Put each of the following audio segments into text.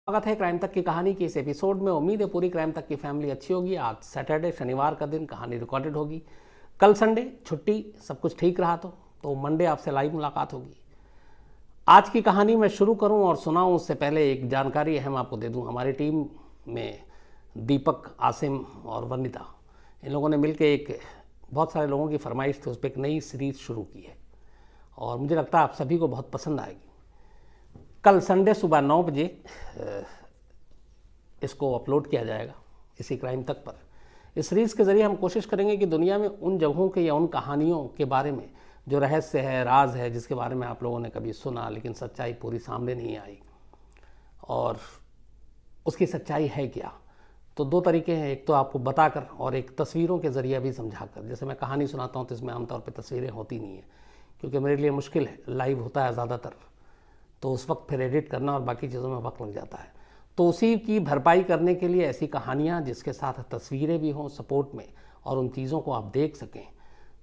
स्वागत है क्राइम तक की कहानी की इस एपिसोड में। उम्मीद है पूरी क्राइम तक की फैमिली अच्छी होगी। आज सैटरडे शनिवार का दिन, कहानी रिकॉर्डेड होगी। कल संडे छुट्टी, सब कुछ ठीक रहा तो मंडे आपसे लाइव मुलाकात होगी। आज की कहानी मैं शुरू करूं और सुनाऊं उससे पहले एक जानकारी अहम आपको दे दूं। हमारी टीम में दीपक, आसिम और वनिता, इन लोगों ने मिलकर एक बहुत सारे लोगों की फरमाइश थी, उस पर एक नई सीरीज़ शुरू की है और मुझे लगता है आप सभी को बहुत पसंद आएगी। कल संडे सुबह 9 बजे इसको अपलोड किया जाएगा इसी क्राइम तक पर। इस सीरीज़ के ज़रिए हम कोशिश करेंगे कि दुनिया में उन जगहों के या उन कहानियों के बारे में जो रहस्य है, राज है, जिसके बारे में आप लोगों ने कभी सुना लेकिन सच्चाई पूरी सामने नहीं आई, और उसकी सच्चाई है क्या। तो दो तरीके हैं, एक तो आपको बताकर और एक तस्वीरों के ज़रिए भी समझाकर। जैसे मैं कहानी सुनाता हूँ तो इसमें आमतौर पर तस्वीरें होती नहीं हैं, क्योंकि मेरे लिए मुश्किल है, लाइव होता है ज़्यादातर, तो उस वक्त फिर एडिट करना और बाकी चीज़ों में वक्त लग जाता है। तो उसी की भरपाई करने के लिए ऐसी कहानियाँ जिसके साथ तस्वीरें भी हों सपोर्ट में और उन चीज़ों को आप देख सकें,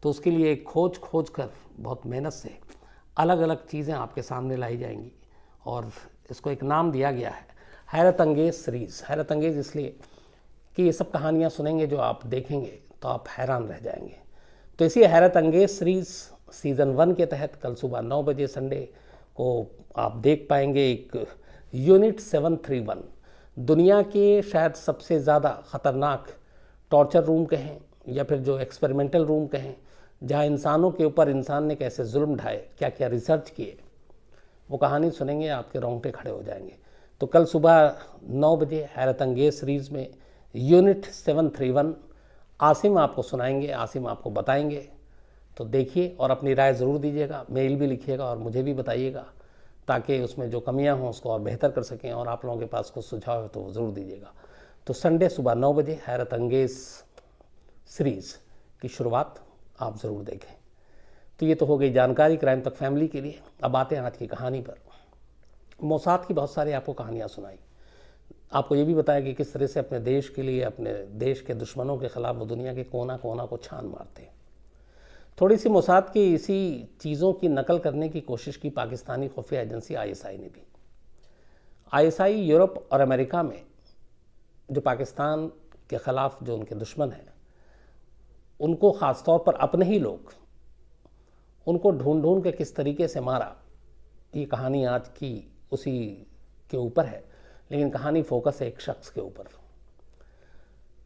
तो उसके लिए खोज कर बहुत मेहनत से अलग अलग चीज़ें आपके सामने लाई जाएंगी। और इसको एक नाम दिया गया है हैरत अंगेज़ सीरीज़। हैरत अंगेज़ इसलिए कि ये सब कहानियाँ सुनेंगे जो आप देखेंगे तो आप हैरान रह जाएंगे। तो इसी हैरत अंगेज़ सीरीज़ सीज़न 1 के तहत कल सुबह 9 बजे संडे को आप देख पाएंगे एक यूनिट 731, दुनिया के शायद सबसे ज़्यादा ख़तरनाक टॉर्चर रूम कहें या फिर जो एक्सपेरिमेंटल रूम कहें, जहाँ इंसानों के ऊपर इंसान ने कैसे जुल्म ढाए, क्या क्या रिसर्च किए, वो कहानी सुनेंगे आपके रोंगटे खड़े हो जाएंगे। तो कल सुबह 9 बजे हैरत अंगेज़ सीरीज़ में यूनिट 731 आसिम आपको सुनाएंगे, आसिम आपको बताएंगे। तो देखिए और अपनी राय ज़रूर दीजिएगा, मेल भी लिखिएगा और मुझे भी बताइएगा, ताकि उसमें जो कमियां हों उसको और बेहतर कर सकें। और आप लोगों के पास कुछ सुझाव है तो ज़रूर दीजिएगा। तो संडे सुबह 9 बजे हैरत अंगेज़ सीरीज़ की शुरुआत आप ज़रूर देखें। तो ये तो हो गई जानकारी क्राइम तक फैमिली के लिए। अब आते हैं आज की कहानी पर। मोसाद की बहुत सारी आपको कहानियाँ सुनाई, आपको ये भी बताया कि किस तरह से अपने देश के लिए, अपने देश के दुश्मनों के ख़िलाफ़ वो दुनिया के कोना कोना को छान मारते हैं। थोड़ी सी मोसाद की इसी चीज़ों की नकल करने की कोशिश की पाकिस्तानी खुफिया एजेंसी आईएसआई ने भी। आईएसआई यूरोप और अमेरिका में जो पाकिस्तान के ख़िलाफ़ जो उनके दुश्मन हैं, उनको ख़ास तौर पर अपने ही लोग, उनको ढूंढ ढूंढ के किस तरीके से मारा, ये कहानी आज की उसी के ऊपर है, लेकिन कहानी फोकस है एक शख्स के ऊपर।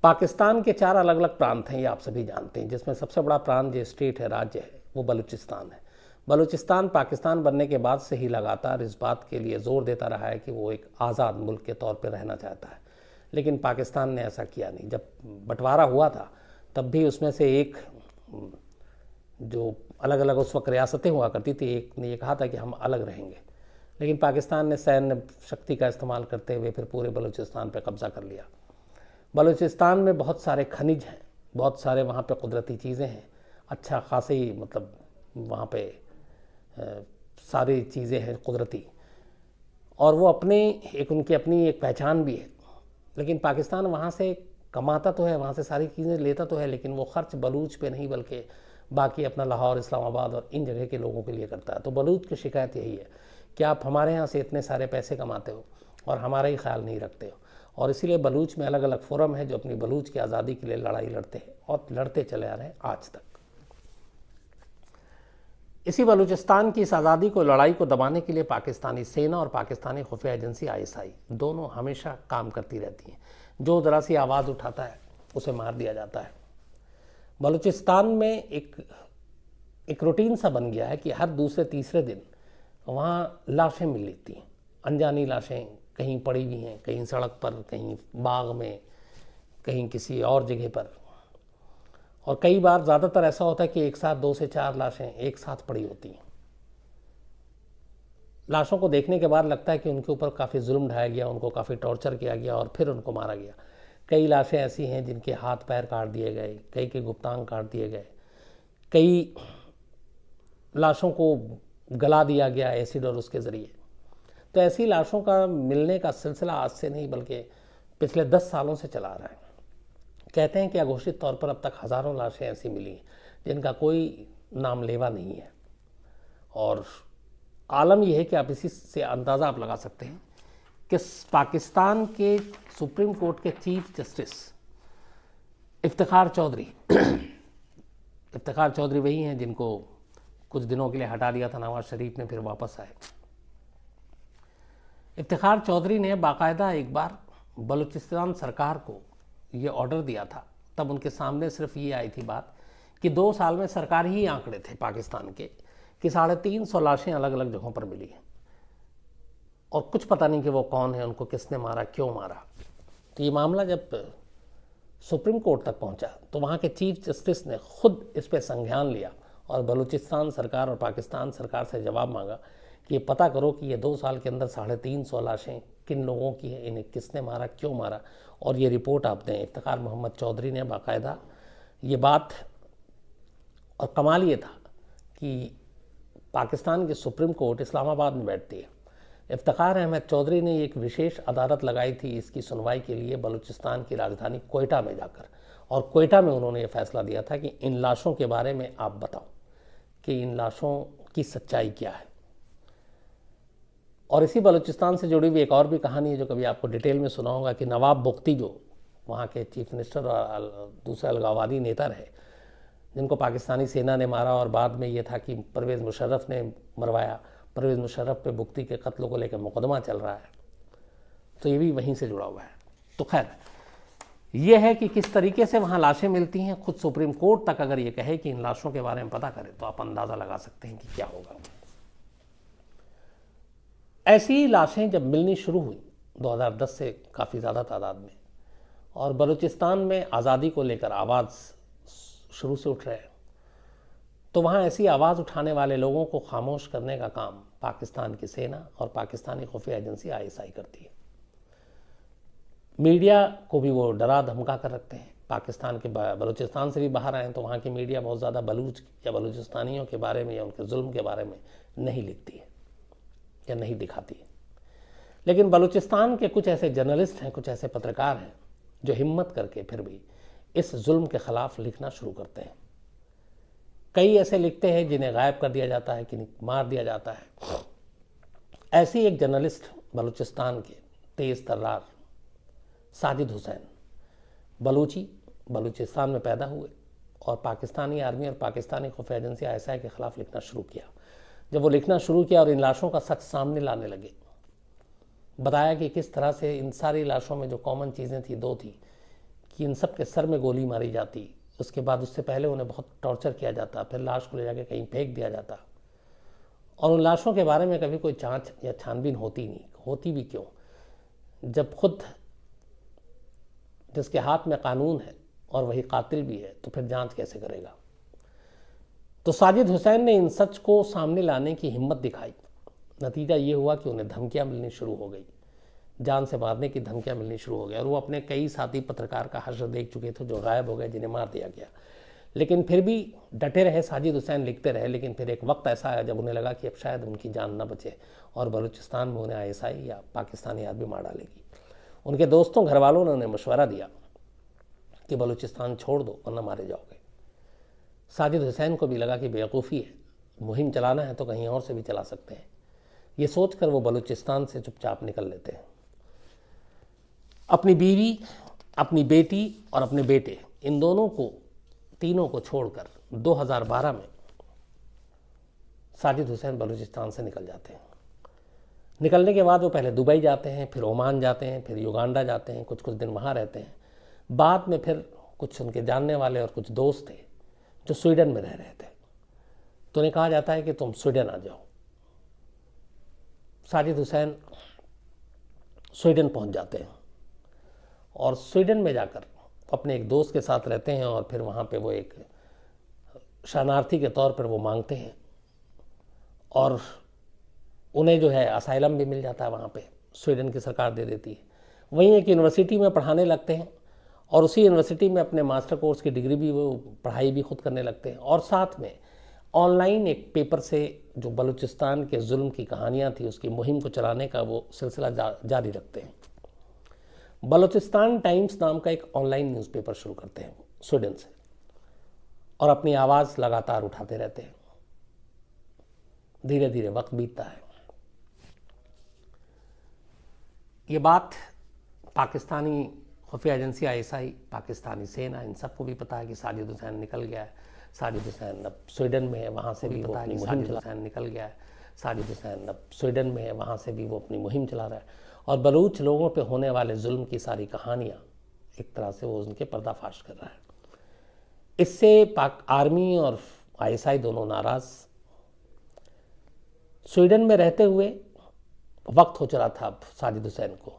पाकिस्तान के 4 अलग अलग प्रांत हैं, ये आप सभी जानते हैं, जिसमें सबसे बड़ा प्रांत जो स्टेट है, राज्य है, वो बलूचिस्तान है। बलूचिस्तान पाकिस्तान बनने के बाद से ही लगातार इस बात के लिए ज़ोर देता रहा है कि वो एक आज़ाद मुल्क के तौर पर रहना चाहता है, लेकिन पाकिस्तान ने ऐसा किया नहीं। जब बंटवारा हुआ था तब भी उसमें से एक, जो अलग अलग उस वक्त रियासतें हुआ करती थी, एक ने ये कहा था कि हम अलग रहेंगे, लेकिन पाकिस्तान ने सैन्य शक्ति का इस्तेमाल करते हुए फिर पूरे बलूचिस्तान पर कब्जा कर लिया। बलूचिस्तान में बहुत सारे खनिज हैं, बहुत सारे वहाँ पे कुदरती चीज़ें हैं, अच्छा खासी, मतलब वहाँ पे सारी चीज़ें हैं कुदरती, और वो अपने एक, उनकी अपनी एक पहचान भी है। लेकिन पाकिस्तान वहाँ से कमाता तो है, वहाँ से सारी चीज़ें लेता तो है, लेकिन वो खर्च बलूच पे नहीं बल्कि बाकी अपना लाहौर, इस्लामाबाद और इन जगह के लोगों के लिए करता है। तो बलूच की शिकायत यही है कि आप हमारे यहाँ से इतने सारे पैसे कमाते हो और हमारा ही ख्याल नहीं रखते हो। और इसीलिए बलूच में अलग अलग फोरम है जो अपनी बलूच की आज़ादी के लिए लड़ाई लड़ते हैं और लड़ते चले आ रहे हैं आज तक। इसी बलूचिस्तान की इस आज़ादी को, लड़ाई को दबाने के लिए पाकिस्तानी सेना और पाकिस्तानी खुफिया एजेंसी आईएसआई दोनों हमेशा काम करती रहती हैं। जो ज़रा सी आवाज़ उठाता है उसे मार दिया जाता है। बलूचिस्तान में एक रूटीन सा बन गया है कि हर दूसरे तीसरे दिन वहाँ लाशें मिल लेती हैं, अनजानी लाशें, कहीं पड़ी हुई हैं, कहीं सड़क पर, कहीं बाग में, कहीं किसी और जगह पर। और कई बार, ज़्यादातर ऐसा होता है कि एक साथ 2 से 4 लाशें एक साथ पड़ी होती हैं। लाशों को देखने के बाद लगता है कि उनके ऊपर काफ़ी जुल्म ढाया गया, उनको काफ़ी टॉर्चर किया गया और फिर उनको मारा गया। कई लाशें ऐसी हैं जिनके हाथ पैर काट दिए गए, कई के गुप्तांग काट दिए गए, कई लाशों को गला दिया गया एसिड और उसके ज़रिए। तो ऐसी लाशों का मिलने का सिलसिला आज से नहीं बल्कि पिछले 10 सालों से चला रहा है। कहते हैं कि अघोषित तौर पर अब तक हज़ारों लाशें ऐसी मिली हैं जिनका कोई नाम लेवा नहीं है। और आलम यह है कि आप इसी से अंदाज़ा आप लगा सकते हैं कि पाकिस्तान के सुप्रीम कोर्ट के चीफ जस्टिस इफ्तिखार चौधरी इफ्तिखार चौधरी वही हैं जिनको कुछ दिनों के लिए हटा दिया था नवाज शरीफ ने, फिर वापस आए। इफ्तिखार चौधरी ने बाकायदा एक बार बलूचिस्तान सरकार को ये ऑर्डर दिया था। तब उनके सामने सिर्फ ये आई थी बात कि 2 साल में सरकार ही आंकड़े थे पाकिस्तान के कि 350 लाशें अलग अलग जगहों पर मिली हैं और कुछ पता नहीं कि वो कौन है, उनको किसने मारा, क्यों मारा। तो ये मामला जब सुप्रीम कोर्ट तक पहुंचा तो वहाँ के चीफ जस्टिस ने खुद इस पर संज्ञान लिया और बलूचिस्तान सरकार और पाकिस्तान सरकार से जवाब मांगा कि ये पता करो कि ये 2 साल के अंदर 350 लाशें किन लोगों की है, इन्हें किसने मारा, क्यों मारा, और ये रिपोर्ट आप दें। इफ्तिखार मोहम्मद चौधरी ने बाकायदा ये बात, और कमाल ये था कि पाकिस्तान की सुप्रीम कोर्ट इस्लामाबाद में बैठती है। इफ्तिखार अहमद चौधरी ने एक विशेष अदालत लगाई थी इसकी सुनवाई के लिए बलूचिस्तान की राजधानी कोयटा में जाकर, और कोयटा में उन्होंने ये फैसला दिया था कि इन लाशों के बारे में आप बताओ कि इन लाशों की सच्चाई क्या है। और इसी बलूचिस्तान से जुड़ी हुई एक और भी कहानी है जो कभी आपको डिटेल में सुना होगा कि नवाब बुख्ती जो वहाँ के चीफ मिनिस्टर और दूसरे अलगाववादी नेता रहे जिनको पाकिस्तानी सेना ने मारा, और बाद में ये था कि परवेज़ मुशर्रफ ने मरवाया, परवेज़ मुशर्रफ पे बुख्ती के कत्ल को लेकर मुकदमा चल रहा है, तो ये भी वहीं से जुड़ा हुआ है। तो खैर ये है कि किस तरीके से वहाँ लाशें मिलती हैं। खुद सुप्रीम कोर्ट तक अगर ये कहे कि इन लाशों के बारे में पता करें तो आप अंदाज़ा लगा सकते हैं कि क्या होगा। ऐसी ही लाशें जब मिलनी शुरू हुई 2010 से काफ़ी ज़्यादा तादाद में, और बलूचिस्तान में आज़ादी को लेकर आवाज़ शुरू से उठ रहे हैं, तो वहाँ ऐसी आवाज़ उठाने वाले लोगों को खामोश करने का काम पाकिस्तान की सेना और पाकिस्तानी खुफिया एजेंसी ISI करती है। मीडिया को भी वो डरा धमका कर रखते हैं। पाकिस्तान के बलूचिस्तान से भी बाहर आए तो वहाँ की मीडिया बहुत ज़्यादा बलूच या बलूचिस्तानियों के बारे में या उनके जुल्म के बारे में नहीं लिखती है या नहीं दिखाती है। लेकिन बलूचिस्तान के कुछ ऐसे जर्नलिस्ट हैं, कुछ ऐसे पत्रकार हैं जो हिम्मत करके फिर भी इस जुल्म के ख़िलाफ़ लिखना शुरू करते हैं। कई ऐसे लिखते हैं जिन्हें गायब कर दिया जाता है, कि मार दिया जाता है। ऐसी एक जर्नलिस्ट बलूचिस्तान के तेज़ तर्रार साजिद हुसैन बलूचिस्तान में पैदा हुए और पाकिस्तानी आर्मी और पाकिस्तानी खुफिया एजेंसी ISI के ख़िलाफ़ लिखना शुरू किया। जब वो लिखना शुरू किया और इन लाशों का सच सामने लाने लगे, बताया कि किस तरह से इन सारी लाशों में जो कॉमन चीज़ें थी 2 थी कि इन सब के सर में गोली मारी जाती, उसके बाद उससे पहले उन्हें बहुत टॉर्चर किया जाता, फिर लाश को ले जाके कहीं फेंक दिया जाता, और उन लाशों के बारे में कभी कोई जांच या छानबीन होती नहीं। होती भी क्यों, जब खुद जिसके हाथ में कानून है और वही कातिल भी है, तो फिर जांच कैसे करेगा। तो साजिद हुसैन ने इन सच को सामने लाने की हिम्मत दिखाई। नतीजा ये हुआ कि उन्हें धमकियां मिलनी शुरू हो गई, जान से मारने की धमकियां मिलनी शुरू हो गई, और वो अपने कई साथी पत्रकार का हश्र देख चुके थे जो गायब हो गए, जिन्हें मार दिया गया। लेकिन फिर भी डटे रहे साजिद हुसैन, लिखते रहे। लेकिन फिर एक वक्त ऐसा आया जब उन्हें लगा कि अब शायद उनकी जान न बचे और बलूचिस्तान में उन्हें ISI या पाकिस्तानी आर्मी मार डालेगी। उनके दोस्तों, घर वालों ने उन्हें मशवरा दिया कि बलूचिस्तान छोड़ दो वरना मारे जाओगे। साजिद हुसैन को भी लगा कि बेवकूफ़ी है, मुहिम चलाना है तो कहीं और से भी चला सकते हैं। ये सोचकर वो बलूचिस्तान से चुपचाप निकल लेते हैं। अपनी बीवी, अपनी बेटी और अपने बेटे, इन तीनों को छोड़कर 2012 में साजिद हुसैन बलूचिस्तान से निकल जाते हैं। निकलने के बाद वो पहले दुबई जाते हैं, फिर ओमान जाते हैं, फिर युगांडा जाते हैं, कुछ दिन वहाँ रहते हैं। बाद में फिर कुछ उनके जानने वाले और कुछ दोस्त थे जो स्वीडन में रह रहे थे, तो उन्हें कहा जाता है कि तुम स्वीडन आ जाओ। साजिद हुसैन स्वीडन पहुंच जाते हैं और स्वीडन में जाकर अपने एक दोस्त के साथ रहते हैं, और फिर वहाँ पे वो एक शरणार्थी के तौर पर वो मांगते हैं, और उन्हें जो है असाइलम भी मिल जाता है। वहाँ पे स्वीडन की सरकार दे देती है। वहीं एक यूनिवर्सिटी में पढ़ाने लगते हैं, और उसी यूनिवर्सिटी में अपने मास्टर कोर्स की डिग्री भी, वो पढ़ाई भी खुद करने लगते हैं, और साथ में ऑनलाइन एक पेपर से जो बलूचिस्तान के जुल्म की कहानियाँ थी उसकी मुहिम को चलाने का वो सिलसिला जारी रखते हैं। बलूचिस्तान टाइम्स नाम का एक ऑनलाइन न्यूज़पेपर शुरू करते हैं स्वीडन से, और अपनी आवाज़ लगातार उठाते रहते हैं। धीरे धीरे वक्त बीतता है। ये बात पाकिस्तानी खुफिया एजेंसी आईएसआई, पाकिस्तानी सेना, इन सबको भी पता है कि साजिद हुसैन निकल गया है। साजिद हुसैन अब स्वीडन में है, वहाँ से भी पता है कि साजिद हुसैन निकल गया है। साजिद हुसैन अब स्वीडन में है, वहाँ से भी वो अपनी मुहिम चला रहा है। और बलूच लोगों पे होने वाले जुल्म की सारी कहानियाँ एक तरह से वो उनके पर्दाफाश कर रहा है। इससे पाक आर्मी और आईएसआई दोनों नाराज़। स्वीडन में रहते हुए वक्त हो चला था अब साजिद हुसैन को।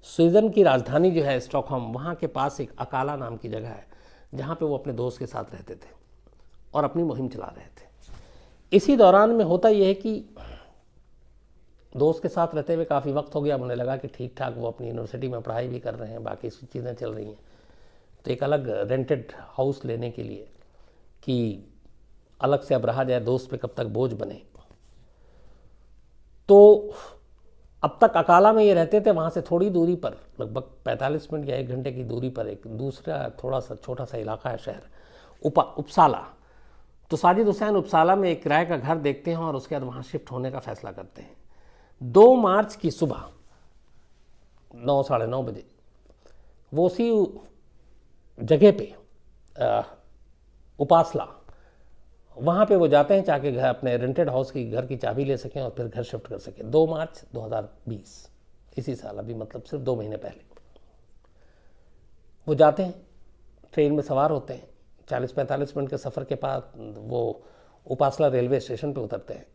स्वीडन की राजधानी जो है स्टॉकहोम, वहाँ के पास एक अकाला नाम की जगह है जहाँ पे वो अपने दोस्त के साथ रहते थे और अपनी मुहिम चला रहे थे। इसी दौरान में होता यह है कि दोस्त के साथ रहते हुए काफ़ी वक्त हो गया, उन्हें लगा कि ठीक ठाक वो अपनी यूनिवर्सिटी में पढ़ाई भी कर रहे हैं, बाकी चीज़ें चल रही हैं, तो एक अलग रेंटेड हाउस लेने के लिए कि अलग से अब रहा जाए, दोस्त पे कब तक बोझ बने। तो अब तक अकाला में ये रहते थे, वहाँ से थोड़ी दूरी पर, लगभग 45 मिनट या 1 घंटे की दूरी पर एक दूसरा थोड़ा सा छोटा सा इलाका है, शहर उपसाला। तो साजिद हुसैन उपसाला में एक किराए का घर देखते हैं और उसके बाद वहाँ शिफ्ट होने का फैसला करते हैं। 2 मार्च की सुबह 9 साढ़े 9 बजे वो उसी जगह पे उपासला, वहाँ पे वो जाते हैं ताकि घर अपने रेंटेड हाउस की घर की चाबी ले सकें और फिर घर शिफ्ट कर सकें। 2 मार्च 2020, इसी साल, अभी मतलब सिर्फ 2 महीने पहले वो जाते हैं, ट्रेन में सवार होते हैं। 40-45 मिनट के सफ़र के बाद वो उपासला रेलवे स्टेशन पे उतरते हैं।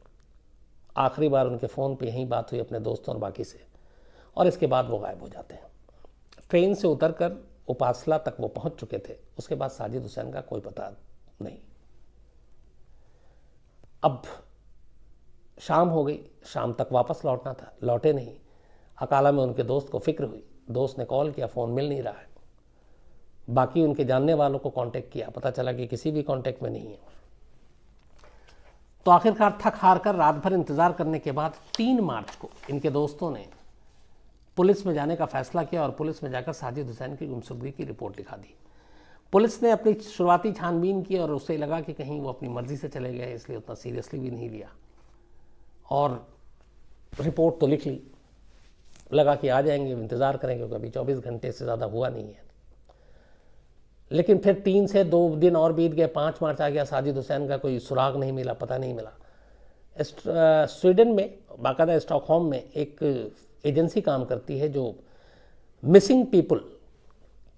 आखिरी बार उनके फ़ोन पे यही बात हुई अपने दोस्तों और बाकी से, और इसके बाद वो गायब हो जाते हैं। ट्रेन से उतरकर उपासला तक वो पहुंच चुके थे, उसके बाद साजिद हुसैन का कोई पता नहीं। अब शाम हो गई, शाम तक वापस लौटना था, लौटे नहीं। अकाला में उनके दोस्त को फिक्र हुई, दोस्त ने कॉल किया, फ़ोन मिल नहीं रहा है। बाकी उनके जानने वालों को कांटेक्ट किया, पता चला कि किसी भी कांटेक्ट में नहीं है। तो आखिरकार थक हार कर रात भर इंतज़ार करने के बाद 3 मार्च को इनके दोस्तों ने पुलिस में जाने का फैसला किया और पुलिस में जाकर साजिद हुसैन की गुमशुदगी की रिपोर्ट लिखा दी। पुलिस ने अपनी शुरुआती छानबीन की और उससे लगा कि कहीं वो अपनी मर्जी से चले गए, इसलिए उतना सीरियसली भी नहीं लिया और रिपोर्ट तो लिख ली। लगा कि आ जाएंगे, इंतज़ार करेंगे, क्योंकि अभी 24 घंटे से ज़्यादा हुआ नहीं है। लेकिन फिर 3 से 2 दिन और बीत गए, 5 मार्च आ गया, साजिद हुसैन का कोई सुराग नहीं मिला, पता नहीं मिला। स्वीडन में बाकायदा स्टॉकहोम में एक एजेंसी काम करती है जो मिसिंग पीपल,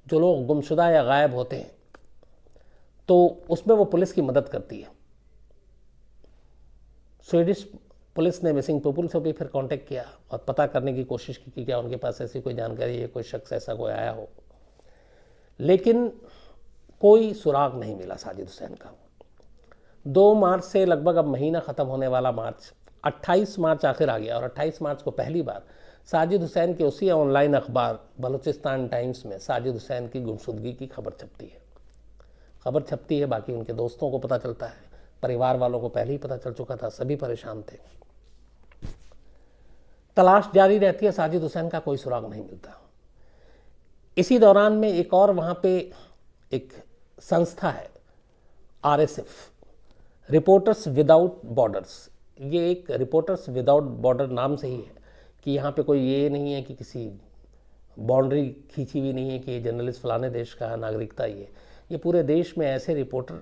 जो लोग गुमशुदा या गायब होते हैं, तो उसमें वो पुलिस की मदद करती है। स्वीडिश पुलिस ने मिसिंग पीपल से भी फिर कांटेक्ट किया और पता करने की कोशिश की कि क्या उनके पास ऐसी कोई जानकारी है, कोई शख्स ऐसा कोई आया हो, लेकिन कोई सुराग नहीं मिला साजिद हुसैन का। 2 मार्च से लगभग अब महीना ख़त्म होने वाला, मार्च 28 मार्च आखिर आ गया और 28 मार्च को पहली बार साजिद हुसैन के उसी ऑनलाइन अखबार बलूचिस्तान टाइम्स में साजिद हुसैन की गुमशुदगी की खबर छपती है। बाकी उनके दोस्तों को पता चलता है, परिवार वालों को पहले ही पता चल चुका था, सभी परेशान थे। तलाश जारी रहती है, साजिद हुसैन का कोई सुराग नहीं मिलता। इसी दौरान में एक और वहाँ पे एक संस्था है RSF, रिपोर्टर्स विदाउट बॉर्डर्स। ये एक रिपोर्टर्स विदाउट बॉर्डर नाम से ही है कि यहाँ पे कोई ये नहीं है कि किसी बाउंड्री खींची हुई नहीं है कि ये जर्नलिस्ट फलाने देश का नागरिकता। ये पूरे देश में ऐसे रिपोर्टर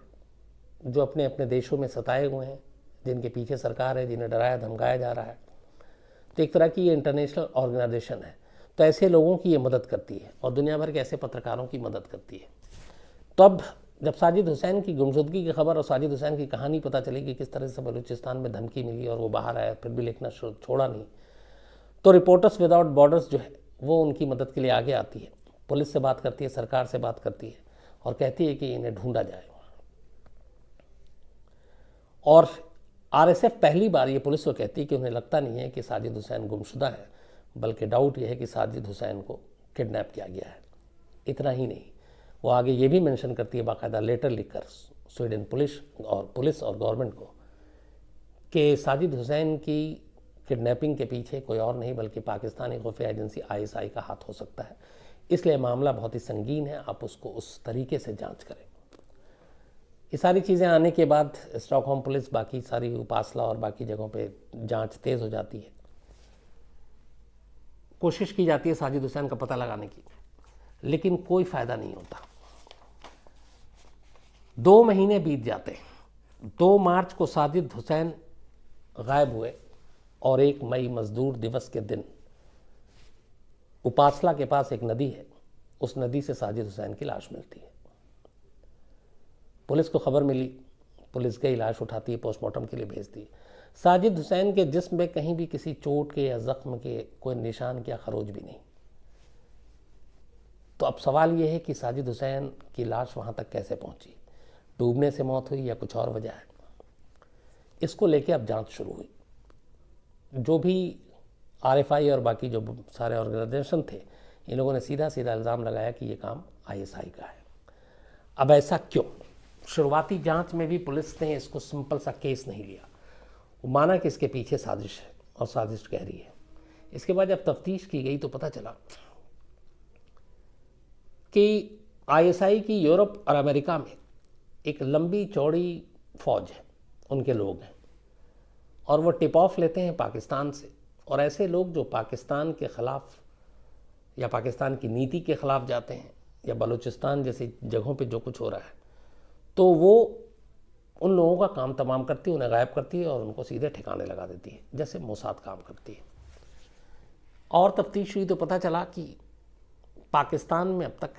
जो अपने अपने देशों में सताए हुए हैं, जिनके पीछे सरकार है, जिन्हें डराया धमकाया जा रहा है, तो एक तरह की ये इंटरनेशनल ऑर्गेनाइजेशन है। तो ऐसे लोगों की ये मदद करती है और दुनिया भर के ऐसे पत्रकारों की मदद करती है। तो अब जब साजिद हुसैन की गुमशुदगी की खबर और साजिद हुसैन की कहानी पता चली कि किस तरह से बलूचिस्तान में धमकी मिली और वो बाहर आया, फिर भी लिखना छोड़ा नहीं, तो रिपोर्टर्स विदाउट बॉर्डर्स जो है वो उनकी मदद के लिए आगे आती है, पुलिस से बात करती है, सरकार से बात करती है और कहती है कि इन्हें ढूंढा जाए। और RSF पहली बार ये पुलिस को कहती है कि उन्हें लगता नहीं है कि साजिद हुसैन गुमशुदा है, बल्कि डाउट ये है कि साजिद हुसैन को किडनैप किया गया है। इतना ही नहीं, वो आगे ये भी मेंशन करती है, बाकायदा लेटर लिखकर स्वीडन पुलिस और गवर्नमेंट को, कि साजिद हुसैन की किडनैपिंग के पीछे कोई और नहीं बल्कि पाकिस्तानी खुफिया एजेंसी ISI का हाथ हो सकता है। इसलिए मामला बहुत ही संगीन है, आप उसको उस तरीके से जांच करें। ये सारी चीज़ें आने के बाद स्टॉकहोम पुलिस, बाकी सारी उपासला और बाकी जगहों पे जांच तेज़ हो जाती है। कोशिश की जाती है साजिद हुसैन का पता लगाने की, लेकिन कोई फ़ायदा नहीं होता। 2 महीने बीत जाते हैं। 2 मार्च को साजिद हुसैन गायब हुए और 1 मई मजदूर दिवस के दिन उपासला के पास एक नदी है, उस नदी से साजिद हुसैन की लाश मिलती है। पुलिस को खबर मिली, पुलिस गई, लाश उठाती है, पोस्टमार्टम के लिए भेजती है। साजिद हुसैन के जिस्म में कहीं भी किसी चोट के या जख्म के कोई निशान या खरोज भी नहीं। तो अब सवाल यह है कि साजिद हुसैन की लाश वहाँ तक कैसे पहुँची, डूबने से मौत हुई या कुछ और वजह है। इसको लेके अब जांच शुरू हुई। जो भी RFI और बाकी जो सारे ऑर्गेनाइजेशन थे, इन लोगों ने सीधा सीधा इल्ज़ाम लगाया कि ये काम ISI का है। अब ऐसा क्यों? शुरुआती जांच में भी पुलिस ने इसको सिंपल सा केस नहीं लिया, वो माना कि इसके पीछे साजिश है और साजिश गहरी है। इसके बाद जब तफ्तीश की गई तो पता चला कि ISI की यूरोप और अमेरिका में एक लंबी चौड़ी फौज है, उनके लोग हैं, और वो टिप ऑफ लेते हैं पाकिस्तान से। और ऐसे लोग जो पाकिस्तान के ख़िलाफ़ या पाकिस्तान की नीति के ख़िलाफ़ जाते हैं या बलूचिस्तान जैसी जगहों पे जो कुछ हो रहा है, तो वो उन लोगों का काम तमाम करती है, उन्हें गायब करती है और उनको सीधे ठिकाने लगा देती है, जैसे मोसाद काम करती है। और तफ्तीश हुई तो पता चला कि पाकिस्तान में अब तक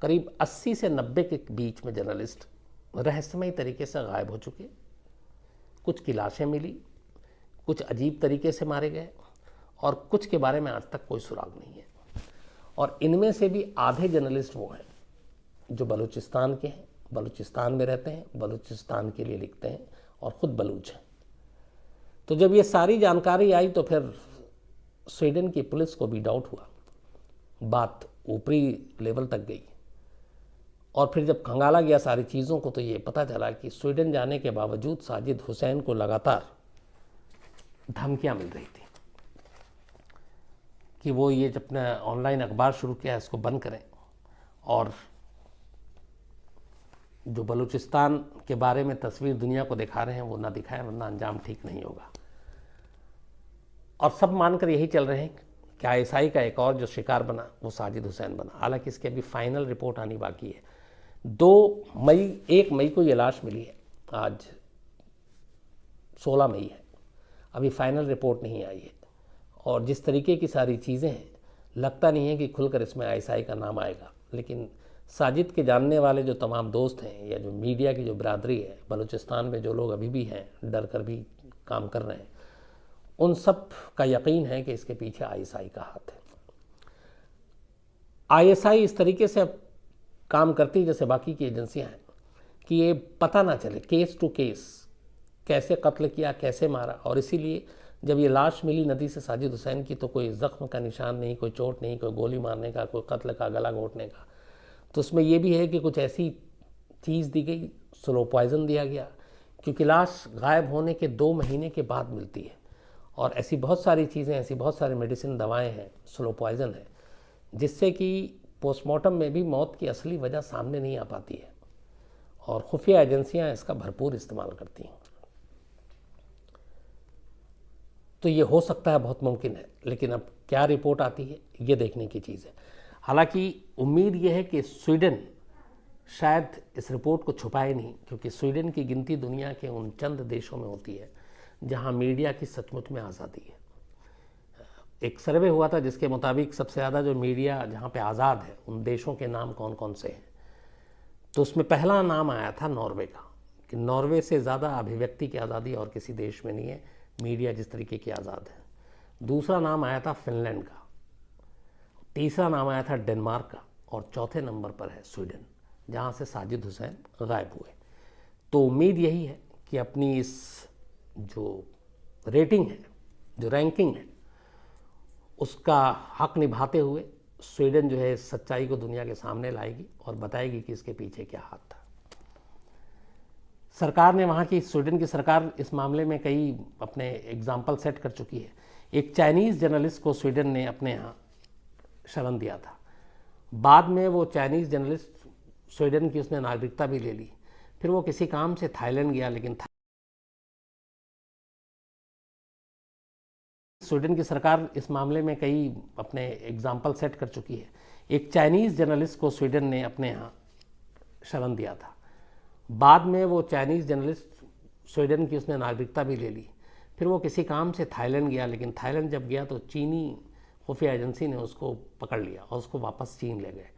करीब 80 से 90 के बीच में जर्नलिस्ट रहस्यमयी तरीके से गायब हो चुके। कुछ की लाशें मिली, कुछ अजीब तरीके से मारे गए, और कुछ के बारे में आज तक कोई सुराग नहीं है। और इनमें से भी आधे जर्नलिस्ट वो हैं जो बलूचिस्तान के हैं, बलूचिस्तान में रहते हैं, बलूचिस्तान के लिए लिखते हैं और ख़ुद बलूच हैं। तो जब ये सारी जानकारी आई तो फिर स्वीडन की पुलिस को भी डाउट हुआ, बात ऊपरी लेवल तक गई। और फिर जब खंगाला गया सारी चीज़ों को तो ये पता चला कि स्वीडन जाने के बावजूद साजिद हुसैन को लगातार धमकियाँ मिल रही थी कि वो ये जब अपना ऑनलाइन अखबार शुरू किया है इसको बंद करें, और जो बलूचिस्तान के बारे में तस्वीर दुनिया को दिखा रहे हैं वो ना दिखाएं, वरना अंजाम ठीक नहीं होगा। और सब मानकर यही चल रहे हैं कि ISI का एक और जो शिकार बना वो साजिद हुसैन बना। हालांकि इसकी अभी फाइनल रिपोर्ट आनी बाकी है। 1 मई को ये लाश मिली है, आज 16 मई है, अभी फाइनल रिपोर्ट नहीं आई है। और जिस तरीके की सारी चीज़ें हैं, लगता नहीं है कि खुलकर इसमें ISI का नाम आएगा। लेकिन साजिद के जानने वाले जो तमाम दोस्त हैं या जो मीडिया की जो बरादरी है बलूचिस्तान में, जो लोग अभी भी हैं डर कर भी काम कर रहे हैं, उन सब का यकीन है कि इसके पीछे ISI का हाथ है। ISI इस तरीके से अब काम करती है जैसे बाकी की एजेंसियां हैं कि ये पता ना चले केस टू केस कैसे कत्ल किया, कैसे मारा। और इसीलिए जब ये लाश मिली नदी से साजिद हुसैन की तो कोई ज़ख्म का निशान नहीं, कोई चोट नहीं, कोई गोली मारने का, कोई कत्ल का, गला घोटने का। तो उसमें ये भी है कि कुछ ऐसी चीज़ दी गई, स्लो पॉइज़न दिया गया, क्योंकि लाश गायब होने के 2 महीने के बाद मिलती है। और ऐसी बहुत सारी चीज़ें, ऐसी बहुत सारी मेडिसिन, दवाएं हैं, स्लो पॉइज़न है, जिससे कि पोस्टमार्टम में भी मौत की असली वजह सामने नहीं आ पाती है। और खुफिया एजेंसियां इसका भरपूर इस्तेमाल करती हैं। तो ये हो सकता है, बहुत मुमकिन है, लेकिन अब क्या रिपोर्ट आती है ये देखने की चीज़ है। हालांकि उम्मीद ये है कि स्वीडन शायद इस रिपोर्ट को छुपाए नहीं, क्योंकि स्वीडन की गिनती दुनिया के उन चंद देशों में होती है जहां मीडिया की सचमुच में आज़ादी है। एक सर्वे हुआ था जिसके मुताबिक सबसे ज़्यादा जो मीडिया जहां पे आज़ाद है उन देशों के नाम कौन कौन से हैं, तो उसमें पहला नाम आया था नॉर्वे का, कि नॉर्वे से ज़्यादा अभिव्यक्ति की आज़ादी और किसी देश में नहीं है, मीडिया जिस तरीके की आज़ाद है। दूसरा नाम आया था फिनलैंड का, तीसरा नाम आया था डेनमार्क का, और चौथे नंबर पर है स्वीडन, जहाँ से साजिद हुसैन गायब हुए। तो उम्मीद यही है कि अपनी इस जो रेटिंग है, जो रैंकिंग है, उसका हक निभाते हुए स्वीडन जो है सच्चाई को दुनिया के सामने लाएगी और बताएगी कि इसके पीछे क्या हाथ था। सरकार ने, वहाँ की स्वीडन की सरकार इस मामले में कई अपने एग्जाम्पल सेट कर चुकी है। एक चाइनीज़ जर्नलिस्ट को स्वीडन ने अपने यहाँ शरण दिया था, बाद में वो चाइनीज़ जर्नलिस्ट स्वीडन की उसने नागरिकता भी ले ली, फिर वो किसी काम से थाईलैंड गया, लेकिन स्वीडन की सरकार इस मामले में कई अपने एग्जाम्पल सेट कर चुकी है। एक चाइनीज़ जर्नलिस्ट को स्वीडन ने अपने यहाँ शरण दिया था। बाद में वो चाइनीज़ जर्नलिस्ट स्वीडन की उसने नागरिकता भी ले ली। फिर वो किसी काम से थाईलैंड गया, लेकिन थाईलैंड जब गया तो चीनी खुफिया एजेंसी ने उसको पकड़ लिया और उसको वापस चीन ले गए,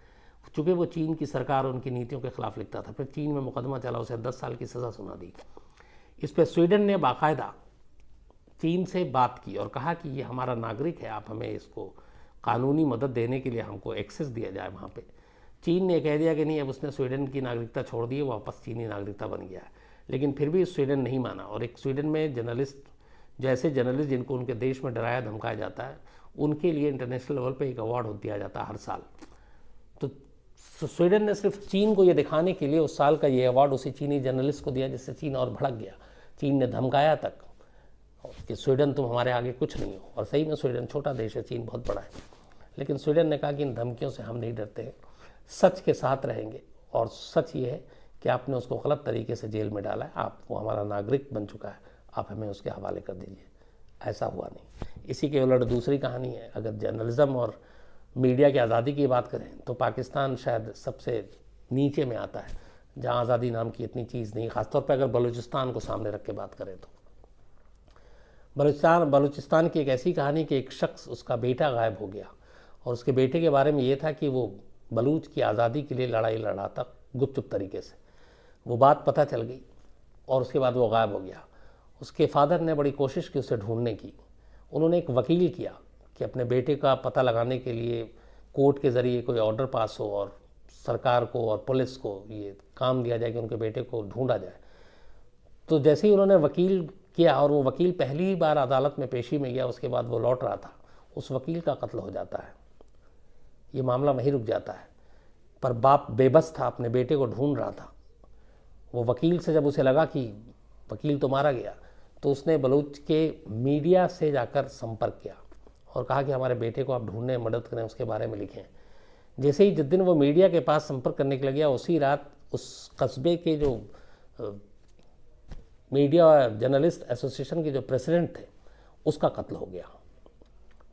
चूँकि वो चीन की सरकार और उनकी नीतियों के खिलाफ लिखता था। फिर चीन में मुकदमा चला, उसे 10 साल की सज़ा सुना दी। इस पर स्वीडन ने बाकायदा चीन से बात की और कहा कि ये हमारा नागरिक है, आप हमें इसको कानूनी मदद देने के लिए हमको एक्सेस दिया जाए वहाँ पे। चीन ने कह दिया कि नहीं, अब उसने स्वीडन की नागरिकता छोड़ दी है, वापस चीनी नागरिकता बन गया है। लेकिन फिर भी स्वीडन नहीं माना और एक स्वीडन में जर्नलिस्ट, जैसे जर्नलिस्ट जिनको उनके देश में डराया धमकाया जाता है, उनके लिए इंटरनेशनल लेवल पे एक अवार्ड दिया जाता है हर साल। तो स्वीडन ने सिर्फ चीन को ये दिखाने के लिए उस साल का ये अवार्ड उसी चीनी जर्नलिस्ट को दिया, जिससे चीन और भड़क गया। चीन ने धमकाया तक कि स्वीडन तुम हमारे आगे कुछ नहीं हो। और सही में स्वीडन छोटा देश है, चीन बहुत बड़ा है। लेकिन स्वीडन ने कहा कि इन धमकियों से हम नहीं डरते हैं, सच के साथ रहेंगे। और सच ये है कि आपने उसको गलत तरीके से जेल में डाला है, आप वो हमारा नागरिक बन चुका है, आप हमें उसके हवाले कर दीजिए। ऐसा हुआ नहीं। इसी के उलट दूसरी कहानी है। अगर जर्नलिज्म और मीडिया की आज़ादी की बात करें तो पाकिस्तान शायद सबसे नीचे में आता है, जहाँ आज़ादी नाम की इतनी चीज़ नहीं। ख़ासतौर पर अगर बलूचिस्तान को सामने रख के बात करें तो बलूचिस्तान की एक ऐसी कहानी कि एक शख्स, उसका बेटा गायब हो गया और उसके बेटे के बारे में ये था कि वो बलूच की आज़ादी के लिए लड़ाई लड़ा था गुपचुप तरीके से। वो बात पता चल गई और उसके बाद वो गायब हो गया। उसके फादर ने बड़ी कोशिश की उसे ढूंढने की। उन्होंने एक वकील किया कि अपने बेटे का पता लगाने के लिए कोर्ट के ज़रिए कोई ऑर्डर पास हो और सरकार को और पुलिस को ये काम दिया जाए कि उनके बेटे को ढूंढा जाए। तो जैसे ही उन्होंने वकील किया और वो वकील पहली बार अदालत में पेशी में गया, उसके बाद वो लौट रहा था, उस वकील का कत्ल हो जाता है। ये मामला वहीं रुक जाता है। पर बाप बेबस था, अपने बेटे को ढूंढ रहा था। वो वकील से जब उसे लगा कि वकील तो मारा गया, तो उसने बलूच के मीडिया से जाकर संपर्क किया और कहा कि हमारे बेटे को आप ढूंढने में मदद करें, उसके बारे में लिखें। जैसे ही जिस दिन वो मीडिया के पास संपर्क करने के लिए गया, उसी रात उस कस्बे के जो मीडिया जर्नलिस्ट एसोसिएशन के जो प्रेसिडेंट थे, उसका कत्ल हो गया।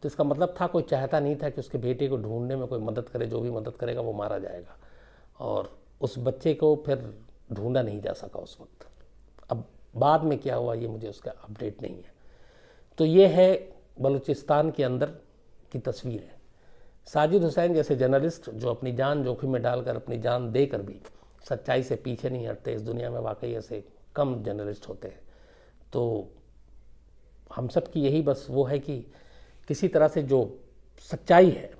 तो इसका मतलब था, कोई चाहता नहीं था कि उसके बेटे को ढूंढने में कोई मदद करे। जो भी मदद करेगा वो मारा जाएगा। और उस बच्चे को फिर ढूंढा नहीं जा सका उस वक्त। अब बाद में क्या हुआ ये मुझे उसका अपडेट नहीं है। तो ये है बलूचिस्तान के अंदर की तस्वीर है। साजिद हुसैन जैसे जर्नलिस्ट जो अपनी जान जोखिम में डालकर, अपनी जान देकर भी सच्चाई से पीछे नहीं हटते, इस दुनिया में वाकई ऐसे कम जर्नलिस्ट होते हैं। तो हम सब की यही बस वो है कि किसी तरह से जो सच्चाई है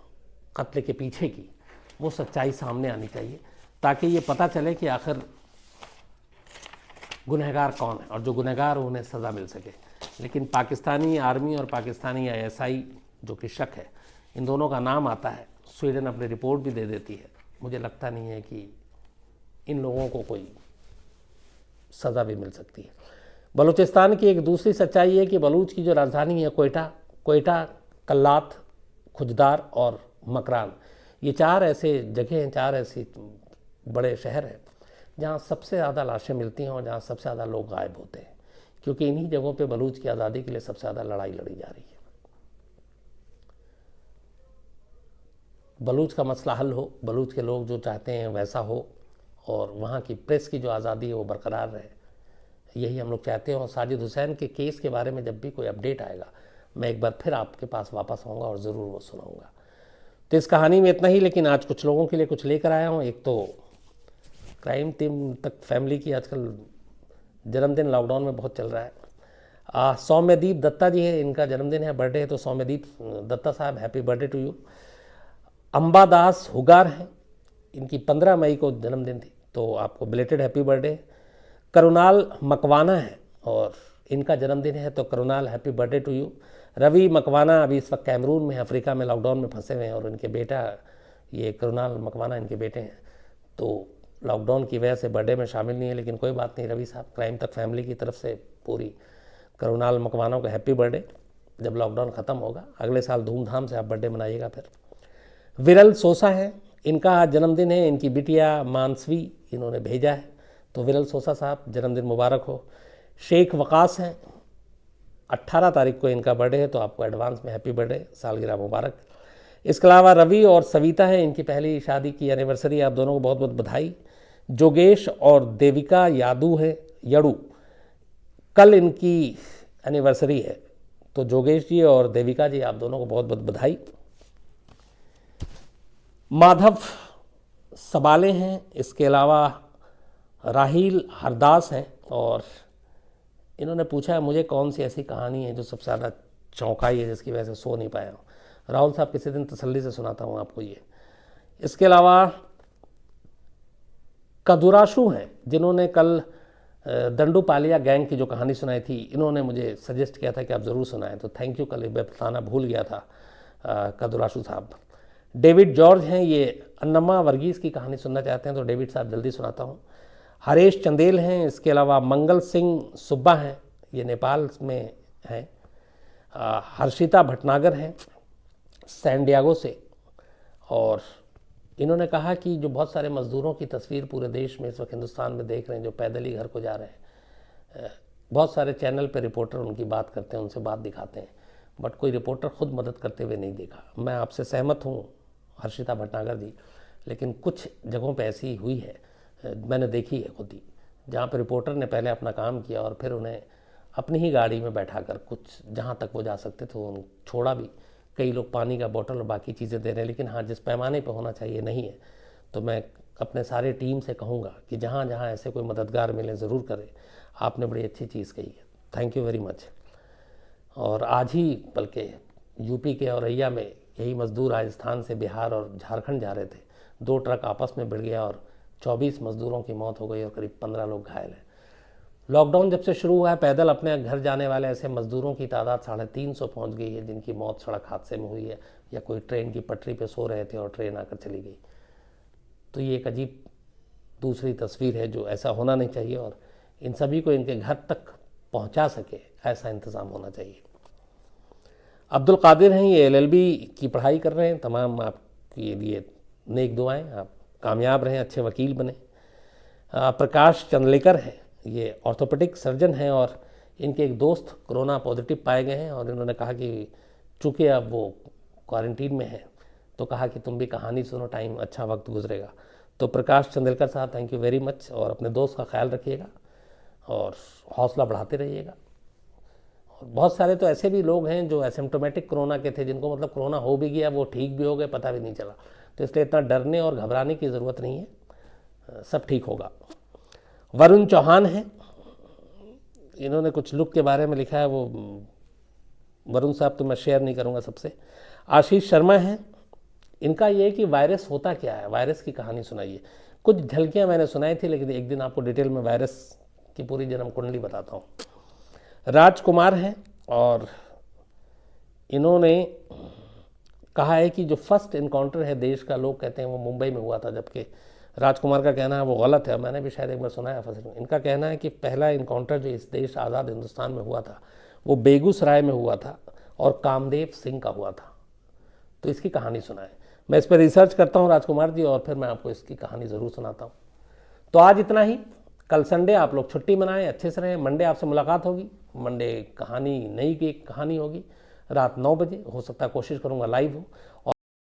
कत्ल के पीछे की, वो सच्चाई सामने आनी चाहिए, ताकि ये पता चले कि आखिर गुनहगार कौन है और जो गुनहगार हो उन्हें सज़ा मिल सके। लेकिन पाकिस्तानी आर्मी और पाकिस्तानी ISI जो कि शक है, इन दोनों का नाम आता है। स्वीडन अपनी रिपोर्ट भी दे देती है। मुझे लगता नहीं है कि इन लोगों को कोई सज़ा भी मिल सकती है। बलूचिस्तान की एक दूसरी सच्चाई है कि बलूच की जो राजधानी है कोयटा, कल्लात, खुजदार और मकरान, ये 4 ऐसे जगह हैं, 4 ऐसे बड़े शहर हैं जहाँ सबसे ज़्यादा लाशें मिलती हैं और जहाँ सबसे ज़्यादा लोग गायब होते हैं, क्योंकि इन्हीं जगहों पे बलूच की आज़ादी के लिए सबसे ज़्यादा लड़ाई लड़ी जा रही है। बलूच का मसला हल हो, बलूच के लोग जो चाहते हैं वैसा हो, और वहाँ की प्रेस की जो आज़ादी है वो बरकरार रहे, यही हम लोग चाहते हैं। और साजिद हुसैन के केस के बारे में जब भी कोई अपडेट आएगा, मैं एक बार फिर आपके पास वापस आऊँगा और ज़रूर वो सुनाऊँगा। तो इस कहानी में इतना ही, लेकिन आज कुछ लोगों के लिए कुछ लेकर आया हूँ। एक तो क्राइम टीम तक फैमिली की आजकल जन्मदिन लॉकडाउन में बहुत चल रहा है। सौम्यदीप दत्ता जी है, इनका जन्मदिन है, बर्थडे है। तो सौम्यदीप दत्ता साहब, happy birthday to you. Ambadas Hugar हैं, इनकी 15 मई को जन्मदिन थी, तो आपको belated happy birthday. Karunal Makwana है और इनका जन्मदिन है, तो Karunal happy birthday to you. Ravi Makwana अभी इस वक्त कैमरून में, अफ्रीका में लॉकडाउन में फंसे हुए हैं, और इनके बेटा ये करुणाल मकवाना इनके बेटे हैं, तो लॉकडाउन की वजह से बर्थडे में शामिल नहीं है। लेकिन कोई बात नहीं, रवि साहब, क्राइम तक फैमिली की तरफ से पूरी करुणाल मकवाना को हैप्पी बर्थडे। जब लॉकडाउन ख़त्म होगा अगले साल धूमधाम से आप बर्थडे मनाइएगा। फिर विरल सोसा है, इनका आज जन्मदिन है, इनकी बिटिया मानसवी इन्होंने भेजा है, तो विरल सोसा साहब जन्मदिन मुबारक हो। शेख वकास हैं, 18 तारीख को इनका बर्थडे है, तो आपको एडवांस में हैप्पी बर्थडे, सालगिरह मुबारक। इसके अलावा रवि और सविता है, इनकी पहली शादी की एनिवर्सरी, आप दोनों को बहुत बहुत बधाई। जोगेश और देविका यादू है यड़ू, कल इनकी एनिवर्सरी है, तो जोगेश जी और देविका जी आप दोनों को बहुत बहुत बधाई। माधव सबाले हैं, इसके अलावा राहिल हरदास हैं, और इन्होंने पूछा है मुझे कौन सी ऐसी कहानी है जो सबसे ज़्यादा चौंकाई है जिसकी वजह से सो नहीं पाया हूँ। राहुल साहब किसी दिन तसल्ली से सुनाता हूँ आपको ये। इसके अलावा कदुराशु हैं, जिन्होंने कल दंडूपालिया गैंग की जो कहानी सुनाई थी, इन्होंने मुझे सजेस्ट किया था कि आप ज़रूर सुनाएं, तो थैंक यू, कल मैं बताना भूल गया था कदुराशु साहब। डेविड जॉर्ज हैं, ये अन्नमा वर्गीस की कहानी सुनना चाहते हैं, तो डेविड साहब जल्दी सुनाता हूँ। हरेश चंदेल हैं, इसके अलावा मंगल सिंह सुब्बा हैं, ये नेपाल में हैं। हर्षिता भटनागर हैं सैन डियागो से, और इन्होंने कहा कि जो बहुत सारे मज़दूरों की तस्वीर पूरे देश में इस वक्त हिंदुस्तान में देख रहे हैं, जो पैदल ही घर को जा रहे हैं, बहुत सारे चैनल पे रिपोर्टर उनकी बात करते हैं, उनसे बात दिखाते हैं, बट कोई रिपोर्टर खुद मदद करते हुए नहीं देखा। मैं आपसे सहमत हूँ हर्षिता भटनागर जी, लेकिन कुछ जगहों पे ऐसी हुई है, मैंने देखी है खुद ही, जहाँ पे रिपोर्टर ने पहले अपना काम किया और फिर उन्हें अपनी ही गाड़ी में बैठा कर कुछ जहाँ तक वो जा सकते थे उन छोड़ा भी। कई लोग पानी का बोतल और बाकी चीज़ें दे रहे हैं, लेकिन हाँ, जिस पैमाने पे होना चाहिए नहीं है। तो मैं अपने सारे टीम से कहूँगा कि जहाँ जहाँ ऐसे कोई मददगार मिले ज़रूर करें। आपने बड़ी अच्छी चीज़ कही है, थैंक यू वेरी मच। और आज ही बल्कि यूपी के औरैया में यही मज़दूर राजस्थान से बिहार और झारखंड जा रहे थे, 2 ट्रक आपस में भिड़ गया और 24 मज़दूरों की मौत हो गई और करीब 15 लोग घायल हैं। लॉकडाउन जब से शुरू हुआ है, पैदल अपने घर जाने वाले ऐसे मज़दूरों की तादाद 350 पहुँच गई है, जिनकी मौत सड़क हादसे में हुई है या कोई ट्रेन की पटरी पे सो रहे थे और ट्रेन आकर चली गई। तो ये एक अजीब दूसरी तस्वीर है, जो ऐसा होना नहीं चाहिए, और इन सभी को इनके घर तक पहुँचा सके ऐसा इंतज़ाम होना चाहिए। अब्दुल कादिर हैं, ये LLB की पढ़ाई कर रहे हैं, तमाम आपके लिए नेक दुआएं, आप कामयाब रहें, अच्छे वकील बने। प्रकाश चंदलेकर हैं, ये ऑर्थोपेडिक सर्जन हैं, और इनके एक दोस्त कोरोना पॉजिटिव पाए गए हैं, और इन्होंने कहा कि चूँकि अब वो क्वारंटीन में है, तो कहा कि तुम भी कहानी सुनो, टाइम अच्छा वक्त गुजरेगा। तो प्रकाश चंदलेकर साहब, थैंक यू वेरी मच, और अपने दोस्त का ख्याल रखिएगा और हौसला बढ़ाते रहिएगा। और बहुत सारे तो ऐसे भी लोग हैं जो एसिम्प्टोमेटिक कोरोना के थे, जिनको मतलब कोरोना हो भी गया, वो ठीक भी हो गए, पता भी नहीं चला। तो इसलिए इतना डरने और घबराने की ज़रूरत नहीं है, सब ठीक होगा। वरुण चौहान हैं, इन्होंने कुछ लुक के बारे में लिखा है, वो वरुण साहब तो मैं शेयर नहीं करूंगा सबसे। आशीष शर्मा हैं, इनका ये है कि वायरस होता क्या है, वायरस की कहानी सुनाइए। कुछ झलकियां मैंने सुनाई थी, लेकिन एक दिन आपको डिटेल में वायरस की पूरी जन्म कुंडली बताता हूँ। राजकुमार हैं, और इन्होंने कहा है कि जो फर्स्ट इनकाउंटर है देश का, लोग कहते हैं वो मुंबई में हुआ था, जबकि राजकुमार का कहना है वो गलत है। मैंने भी शायद एक बार सुना है फर्स्ट में। इनका कहना है कि पहला इनकाउंटर जो इस देश आज़ाद हिंदुस्तान में हुआ था वो बेगूसराय में हुआ था और कामदेव सिंह का हुआ था। तो इसकी कहानी सुनाए। मैं इस पर रिसर्च करता हूँ राजकुमार जी, और फिर मैं आपको इसकी कहानी ज़रूर सुनाता हूँ। तो आज इतना ही। कल संडे, आप लोग छुट्टी मनाएं, अच्छे से रहें। मंडे आपसे मुलाकात होगी, मंडे कहानी नई की कहानी होगी, रात 9 बजे। हो सकता है कोशिश करूँगा लाइव हो।